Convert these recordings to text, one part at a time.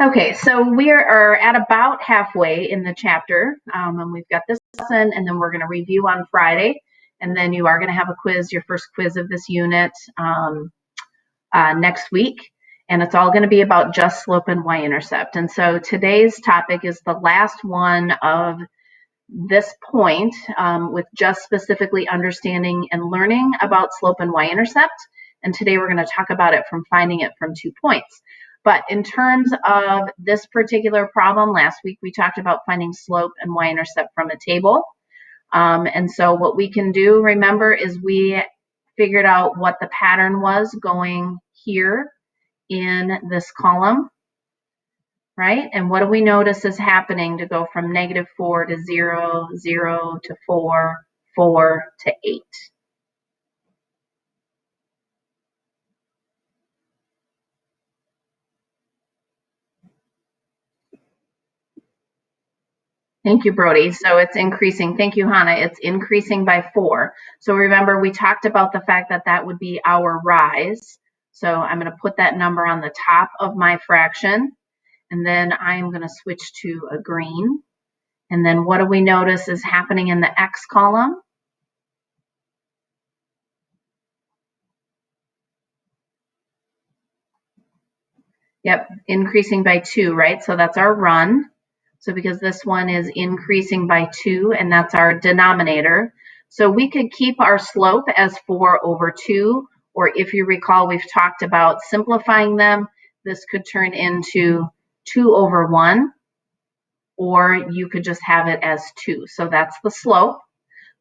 Okay, so we are at about halfway in the chapter, and we've got this lesson, and then we're going to review on Friday, and then you are going to have a quiz, your first quiz of this unit next week, and it's all going to be about just slope and y-intercept. And so today's topic is the last one of this point, with just specifically understanding and learning about slope and y-intercept. And today we're going to talk about it from finding it from 2 points. But in terms of this particular problem, last week we talked about finding slope and y-intercept from a table. And so what we can do, remember, is we figured out what the pattern was going here in this column, right? And what do we notice is happening to go from -4 to 0, 0 to 4, 4 to 8? Thank you, Brody. So it's increasing. Thank you, Hannah. It's increasing by 4. So remember, we talked about the fact that that would be our rise. So I'm going to put that number on the top of my fraction. And then I'm going to switch to a green. And then what do we notice is happening in the X column? Yep, increasing by 2, right? So that's our run. So because this one is increasing by 2, and that's our denominator. So we could keep our slope as 4 over 2, or if you recall, we've talked about simplifying them. This could turn into 2 over 1, or you could just have it as 2. So that's the slope.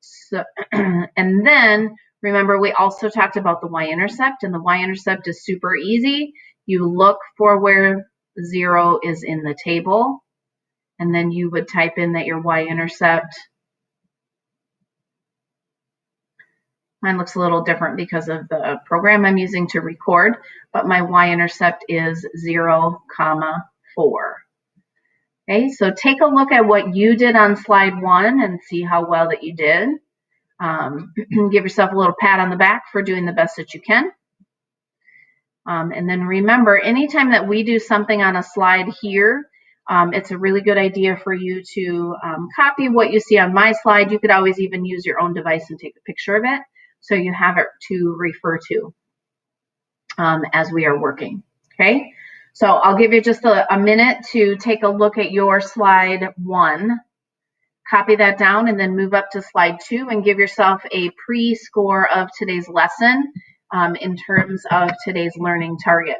So, and then remember, we also talked about the y-intercept, and the y-intercept is super easy. You look for where 0 is in the table, and then you would type in that your y-intercept, mine looks a little different because of the program I'm using to record, but my y-intercept is 0, 4. Okay, so take a look at what you did on slide 1 and see how well that you did. Give yourself a little pat on the back for doing the best that you can. And then remember, anytime that we do something on a slide here, it's a really good idea for you to copy what you see on my slide. You could always even use your own device and take a picture of it so you have it to refer to as we are working. Okay, so I'll give you just a minute to take a look at your slide 1. Copy that down and then move up to slide 2 and give yourself a pre-score of today's lesson in terms of today's learning target.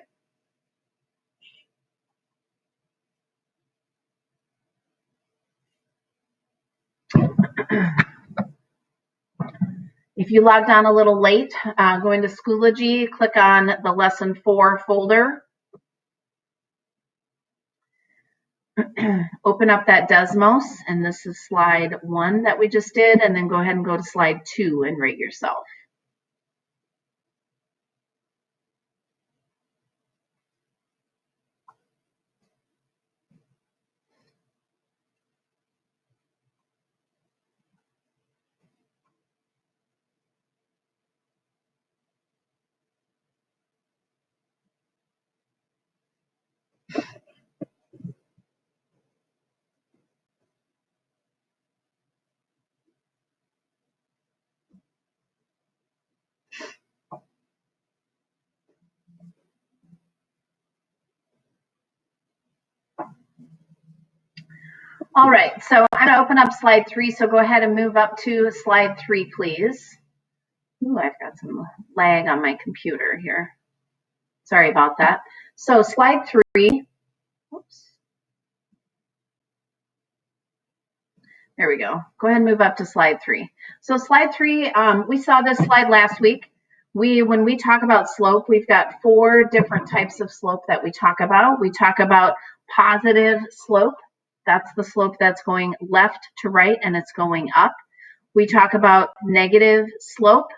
If you logged on a little late, go into Schoology, click on the Lesson 4 folder. Open up that Desmos, and this is slide 1 that we just did, and then go ahead and go to slide 2 and rate yourself. All right, so I'm going to open up slide 3, so go ahead and move up to slide 3, please. Ooh, I've got some lag on my computer here. Sorry about that. So slide 3, oops. There we go. Go ahead and move up to slide 3. So slide 3, we saw this slide last week. When we talk about slope, we've got 4 different types of slope that we talk about. We talk about positive slope. That's the slope that's going left to right and it's going up. We talk about negative slope,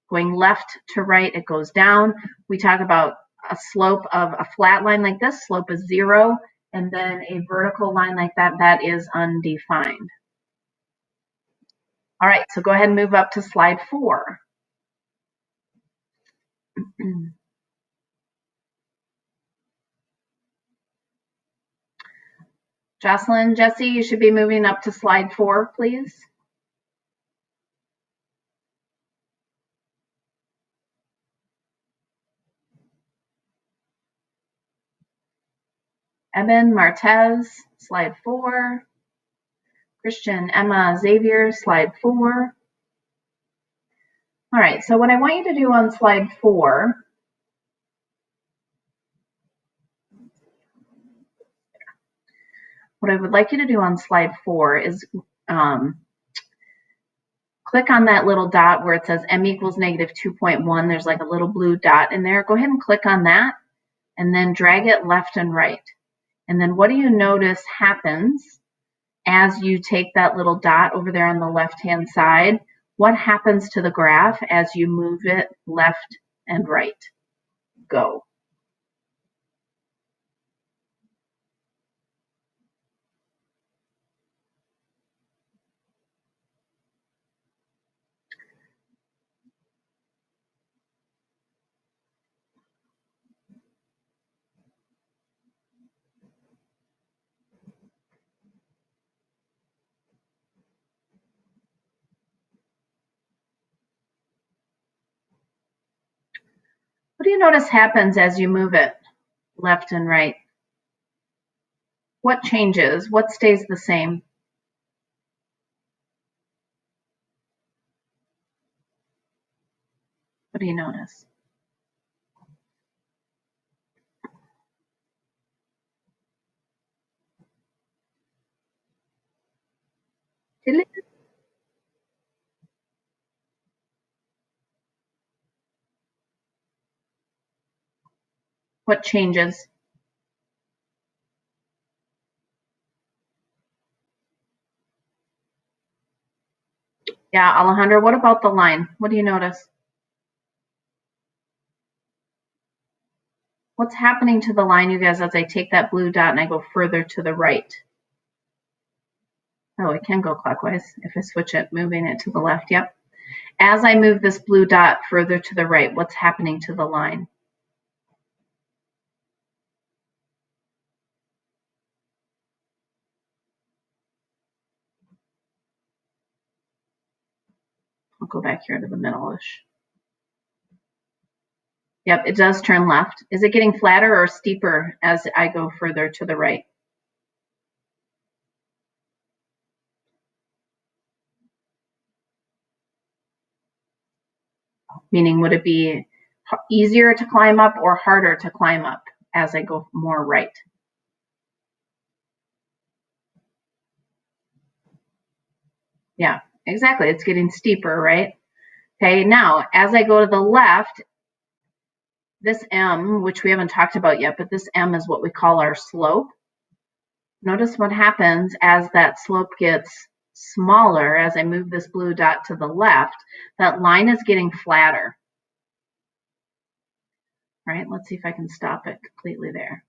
going left to right, it goes down. We talk about a slope of a flat line like this, slope is 0, and then a vertical line like that, that is undefined. All right, so go ahead and move up to slide 4. Jocelyn, Jesse, you should be moving up to slide 4, please. Eben, Martez, slide 4. Christian, Emma, Xavier, slide 4. All right, so what I want you to do on slide 4, what I would like you to do on slide 4 is click on that little dot where it says m equals negative 2.1. There's like a little blue dot in there. Go ahead and click on that and then drag it left and right. And then what do you notice happens as you take that little dot over there on the left-hand side? What happens to the graph as you move it left and right? Go. What do you notice happens as you move it left and right? What changes? What stays the same? What do you notice? What changes? Yeah, Alejandro, what about the line? What do you notice? What's happening to the line, you guys, as I take that blue dot and I go further to the right? Oh, it can go clockwise if I switch it, moving it to the left. Yep. As I move this blue dot further to the right, what's happening to the line? I'll go back here to the middle-ish. Yep, it does turn left. Is it getting flatter or steeper as I go further to the right? Meaning, would it be easier to climb up or harder to climb up as I go more right? Yeah, exactly. It's getting steeper, right? Okay, now as I go to the left, this M, which we haven't talked about yet, but this M is what we call our slope. Notice what happens as that slope gets smaller. As I move this blue dot to the left, that line is getting flatter. All right, let's see if I can stop it completely there.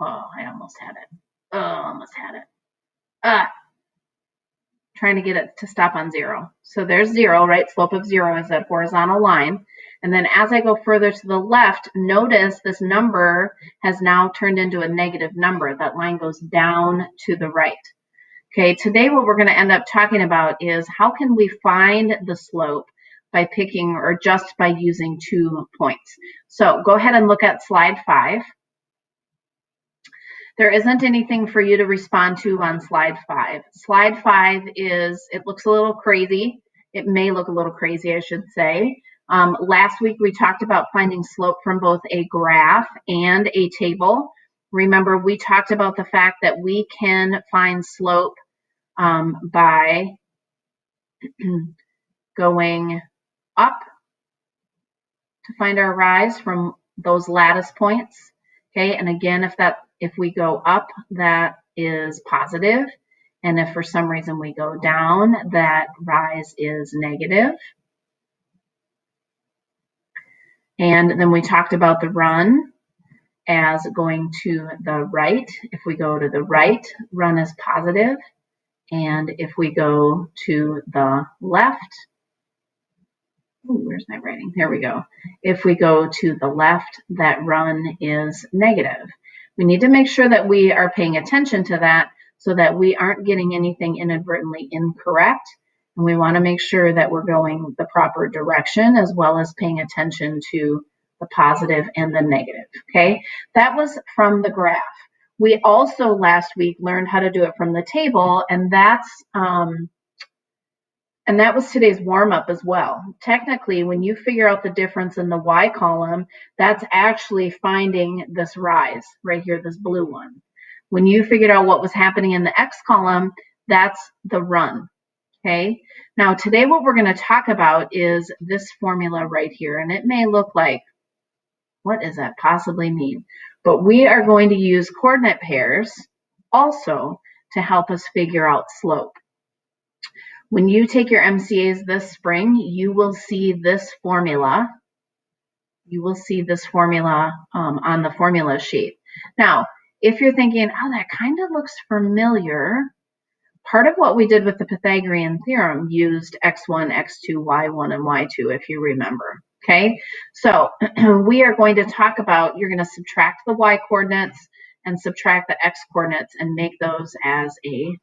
Oh, I almost had it. Oh, almost had it. Trying to get it to stop on 0. So there's 0, right? Slope of 0 is that horizontal line. And then as I go further to the left, notice this number has now turned into a negative number. That line goes down to the right. Okay, today what we're going to end up talking about is how can we find the slope by picking or just by using 2 points. So go ahead and look at slide 5. There isn't anything for you to respond to on slide 5. Slide 5 is, it looks a little crazy. It may look a little crazy, I should say. Last week we talked about finding slope from both a graph and a table. Remember, we talked about the fact that we can find slope by going up to find our rise from those lattice points. Okay, and again, if we go up, that is positive, and if for some reason we go down, that rise is negative. And then we talked about the run as going to the right. If we go to the right, run is positive, and if we go to the left, where's my writing? There we go. If we go to the left, that run is negative. We need to make sure that we are paying attention to that so that we aren't getting anything inadvertently incorrect. And we want to make sure that we're going the proper direction, as well as paying attention to the positive and the negative. Okay, that was from the graph. We also last week learned how to do it from the table, and that was today's warm-up as well. Technically, when you figure out the difference in the Y column, that's actually finding this rise right here, this blue one. When you figured out what was happening in the X column, that's the run. Okay, now today what we're going to talk about is this formula right here, and it may look like, what does that possibly mean? But we are going to use coordinate pairs also to help us figure out slope. When you take your MCAs this spring, you will see this formula. You will see this formula on the formula sheet. Now, if you're thinking, oh, that kind of looks familiar, part of what we did with the Pythagorean theorem used x1, x2, y1, and y2, if you remember. Okay, so we are going to talk about, you're going to subtract the y coordinates and subtract the x coordinates and make those as a...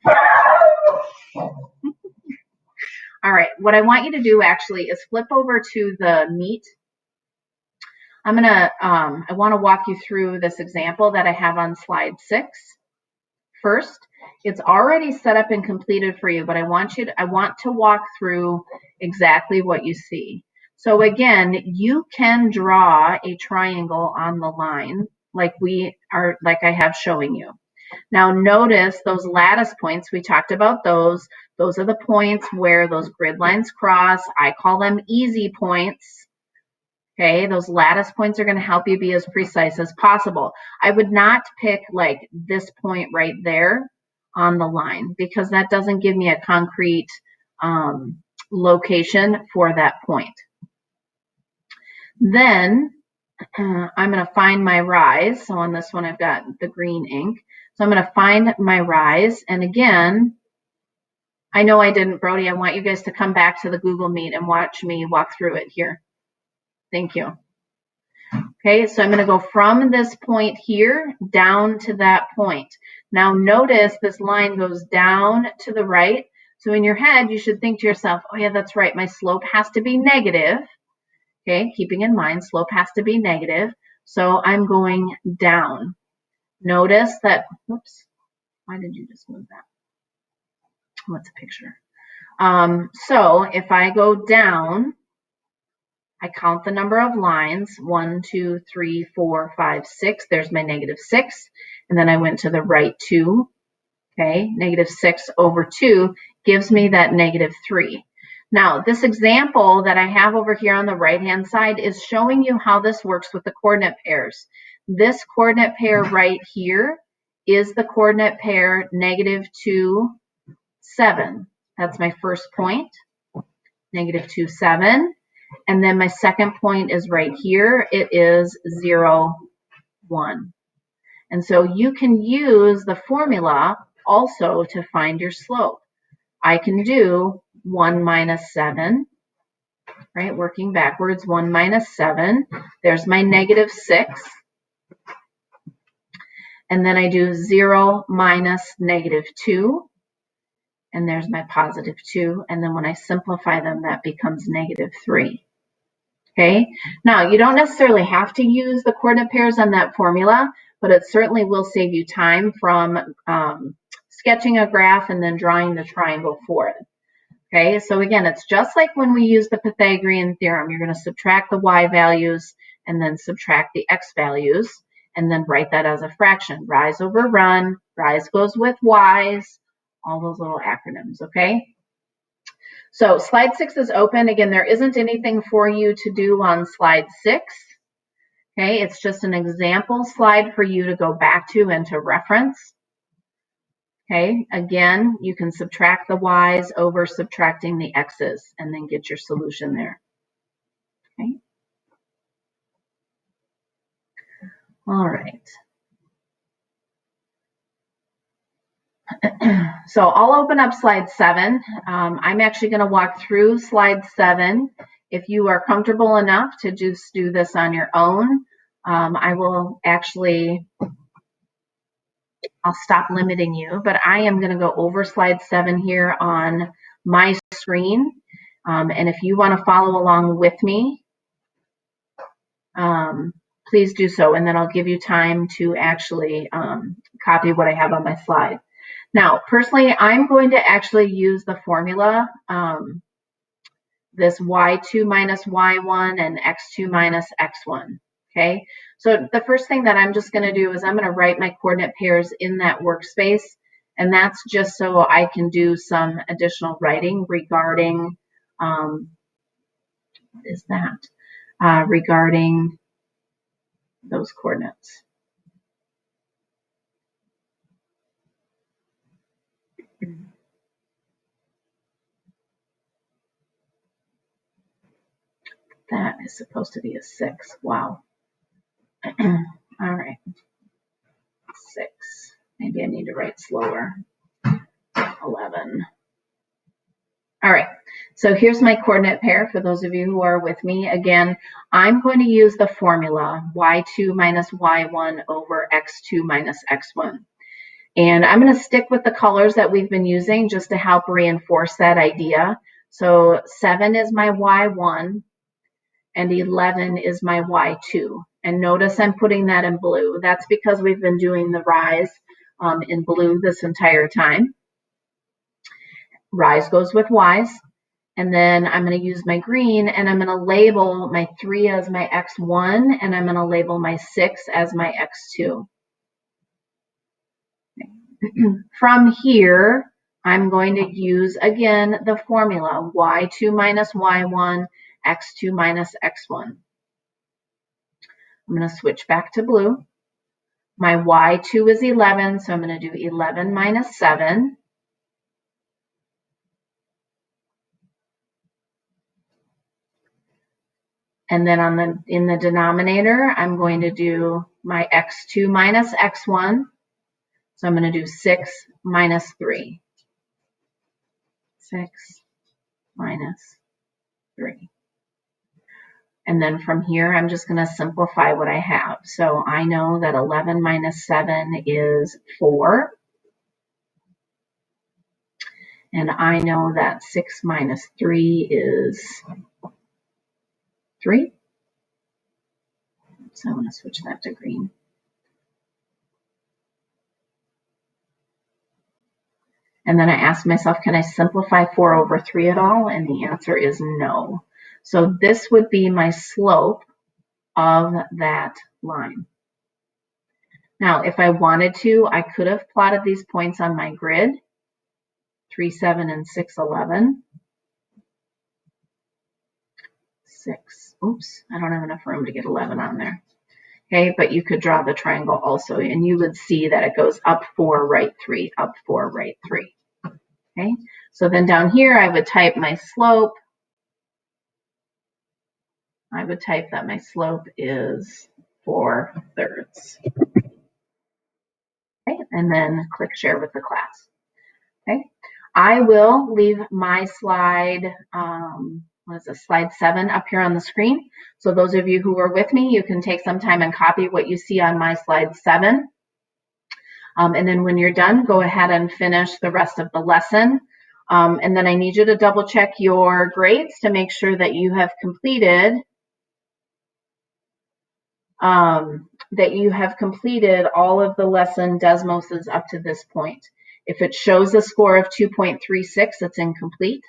All right, what I want you to do actually is flip over to the meet. I want to walk you through this example that I have on slide 6. First, it's already set up and completed for you, but I want to walk through exactly what you see. So again, you can draw a triangle on the line like I have showing you. Now notice those lattice points, we talked about those. Those are the points where those grid lines cross. I call them easy points. Okay, those lattice points are going to help you be as precise as possible. I would not pick like this point right there on the line, because that doesn't give me a concrete location for that point. Then I'm going to find my rise. So on this one, I've got the green ink. So I'm going to find my rise. And again, I know I didn't, Brody. I want you guys to come back to the Google Meet and watch me walk through it here. Thank you. Okay, so I'm going to go from this point here down to that point. Now notice this line goes down to the right. So in your head, you should think to yourself, oh yeah, that's right. My slope has to be negative. Okay, keeping in mind, slope has to be negative. So I'm going down. Notice that, whoops, why did you just move that? What's a picture? So if I go down, I count the number of lines, 1, 2, 3, 4, 5, 6. There's my -6. And then I went to the right 2. Okay, -6 over 2 gives me that -3. Now, this example that I have over here on the right-hand side is showing you how this works with the coordinate pairs. This coordinate pair right here is the coordinate pair -2, 7. That's my first point, -2, 7. And then my second point is right here. It is 0, 1. And so you can use the formula also to find your slope. I can do 1 minus 7, right? Working backwards, 1 minus 7. There's my -6. And then I do 0 minus -2. And there's my +2. And then when I simplify them, that becomes -3. Okay, now you don't necessarily have to use the coordinate pairs on that formula, but it certainly will save you time from sketching a graph and then drawing the triangle for it. Okay, so again, it's just like when we use the Pythagorean theorem. You're going to subtract the y values and then subtract the x values and then write that as a fraction. Rise over run, rise goes with y's, all those little acronyms, okay? So slide 6 is open. Again, there isn't anything for you to do on slide 6. Okay, it's just an example slide for you to go back to and to reference. Okay, again, you can subtract the y's over subtracting the x's and then get your solution there. Okay. All right. So I'll open up slide 7. I'm actually going to walk through slide 7. If you are comfortable enough to just do this on your own, I will actually I'll stop limiting you, but I am going to go over slide 7 here on my screen. And if you want to follow along with me, please do so, and then I'll give you time to actually copy what I have on my slide. Now, personally, I'm going to actually use the formula, this y2 minus y1 and x2 minus x1, okay? So the first thing that I'm just going to do is I'm going to write my coordinate pairs in that workspace, and that's just so I can do some additional writing regarding, what is that? Regarding those coordinates. That is supposed to be a 6. Wow. All right. 6. Maybe I need to write slower. 11. All right. So here's my coordinate pair for those of you who are with me. Again, I'm going to use the formula y2 minus y1 over x2 minus x1. And I'm going to stick with the colors that we've been using just to help reinforce that idea. So 7 is my y1. And 11 is my y2. And notice I'm putting that in blue. That's because we've been doing the rise in blue this entire time. Rise goes with y's. And then I'm going to use my green, and I'm going to label my 3 as my x1, and I'm going to label my 6 as my x2. From here, I'm going to use, again, the formula, y2 minus y1, x2 minus x1. I'm going to switch back to blue. My y2 is 11, so I'm going to do 11 minus 7. And then in the denominator, I'm going to do my x2 minus x1. So I'm going to do 6 minus 3. 6 minus 3. And then from here, I'm just going to simplify what I have. So I know that 11 minus 7 is 4. And I know that 6 minus 3 is 3. So I'm going to switch that to green. And then I asked myself, can I simplify 4 over 3 at all? And the answer is no. So this would be my slope of that line. Now, if I wanted to, I could have plotted these points on my grid, 3, 7, and 6, 11. 6, oops, I don't have enough room to get 11 on there. Okay, but you could draw the triangle also, and you would see that it goes up 4, right 3, up 4, right 3. Okay, so then down here, I would type my slope. I would type that my slope is 4/3. Okay, and then click share with the class. Okay, I will leave my slide, what is this, slide 7 up here on the screen. So those of you who are with me, you can take some time and copy what you see on my slide 7. And then when you're done, go ahead and finish the rest of the lesson. And then I need you to double check your grades to make sure that you have completed all of the lesson Desmoses up to this point. If it shows a score of 2.36, it's incomplete.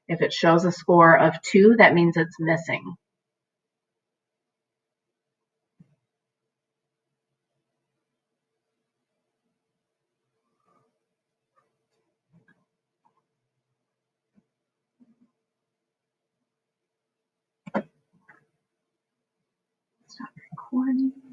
If it shows a score of 2, that means it's missing. Stop recording.